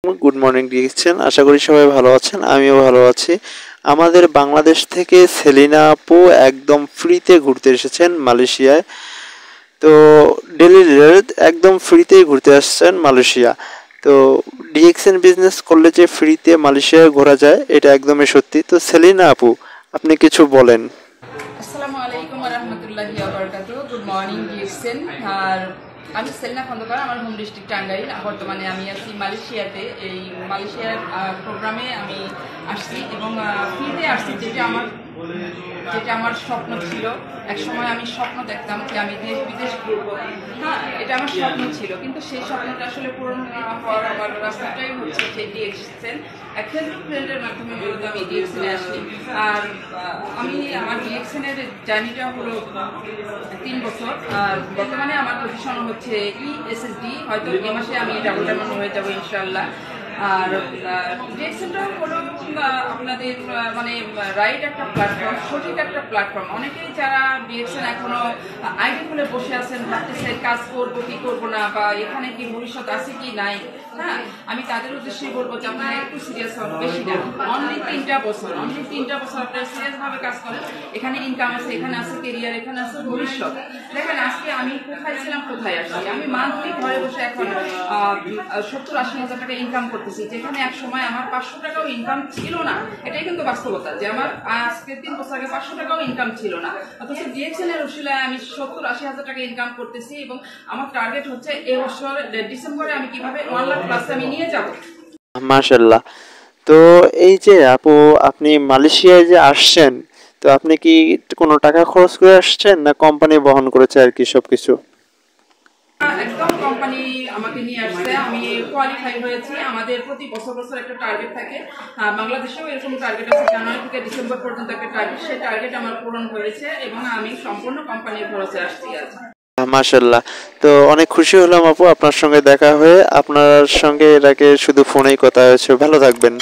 Good morning দিয়েছেন, আশা করি সবাই ভালো আছেন, আমিও ভালো আছি। আমাদের বাংলাদেশ থেকে সেলিনা আপু একদম ফ্রিতে ঘুরতে এসেছেন মালয়েশিয়ায়। তো ডেলি রেট একদম ফ্রিতেই ঘুরতে আসছেন মালয়েশিয়া। তো ডিএক্সএন বিজনেস করলে যে ফ্রিতে মালয়েশিয়ায় ঘোরা যায় এটা একদমই সত্যি। তো সেলিনা আপু, আপনি কিছু বলেন। আসসালামু আলাইকুম ওয়া রাহমাতুল্লাহি ওয়া বারাকাতুহু। Good morning DXN. আর আমি সেলিনা খন্দকার, আমার হোম ডিস্ট্রিক্ট টাঙ্গাইল। বর্তমানে আমি আছি মালয়েশিয়াতে। এই মালয়েশিয়ার প্রোগ্রামে আমি আসছি এবং ফ্রিতে আসছি, যেটা আমার স্বপ্ন ছিল। এক সময় আমি স্বপ্ন দেখতাম যে আমি দেশ বিদেশ ঘুরবো। হ্যাঁ, এটা আমার স্বপ্ন ছিল, কিন্তু সেই স্বপ্নটা আসলে পূরণ হওয়ার আমার রাস্তাটাই হচ্ছে যে ডিএক্সএন। এক ফেসবুক ফ্রেন্ডের মাধ্যমে মূলত আমি ডিএক্সএনে আসি। আর আমি আমার ডিএক্সএনের জার্নিটা হলো 3 বছর। আর বর্তমানে আমার পজিশন হচ্ছে ESSD, হয়তো এ মাসে আমি ডাবল ডায়মন্ড হয়ে যাবো ইনশাল্লাহ। আর ডিএক্সএনটা হলো আপনাদের মানে রাইট একটা প্ল্যাটফর্ম, সঠিক একটা প্ল্যাটফর্ম। অনেকেই যারা ডিএক্সএন এখনো আইডি খুলে বসে আছেন, ভাবতেছে কাজ করবো কি করবো না, বা এখানে কি ভবিষ্যৎ আছে কি নাই। হ্যাঁ, আমি তাদের উদ্দেশ্যেই বলবো যে আপনারা একটু সিরিয়াস হন, বেশি না। অনলি 3টা বছর আপনারা সিরিয়াস ভাবে কাজ করেন। এখানে ইনকাম আছে, এখানে আছে কেরিয়ার, এখানে আছে ভবিষ্যৎ। দেখেন আজকে আমি কোথায় ছিলাম, কোথায় আসছি। আমি মান্থলি ঘরে বসে এখন 70-80 হাজার টাকা ইনকাম করতেছি, যেখানে এক সময় আমার 500 টাকাও ইনকাম ছিল না। এটাই কিন্তু বাস্তবতা যে আমার আজকে 3 বছর আগে 500 টাকাও ইনকাম ছিল না, অথচ ডিএক্সএন এর উশিলায় আমি 70-80 হাজার টাকা ইনকাম করতেছি। এবং আমার টার্গেট হচ্ছে এই বছর ডিসেম্বরে আমি কিভাবে 1 লাখ প্লাস আমি নিয়ে যাব। মাশাল্লাহ। তো এই যে আপু, আপনি মালয়েশিয়ায় যে আসছেন, তো আপনি কি কোনো টাকা খরচ করে আসছেন না কোম্পানি বহন করেছে আর কি সবকিছু? একদম কোম্পানি আমাকে নিয়ে আসছে, আমি কোয়ালিফাই হয়েছি। আমাদের প্রতি বছর বছর একটা টার্গেট থাকে, বাংলাদেশেও এরকম টার্গেট আছে, জানুয়ারি থেকে ডিসেম্বর পর্যন্ত একটা টার্গেট। সেই টার্গেট আমার পূরণ হয়েছে এবং আমি সম্পূর্ণ কোম্পানির খরচে আসছি আজ। মাশাল্লাহ। তো অনেক খুশি হলাম আপু আপনার সঙ্গে দেখা হয়ে। আপনার সঙ্গে এর আগে শুধু ফোনেই কথা হয়েছে। ভালো থাকবেন।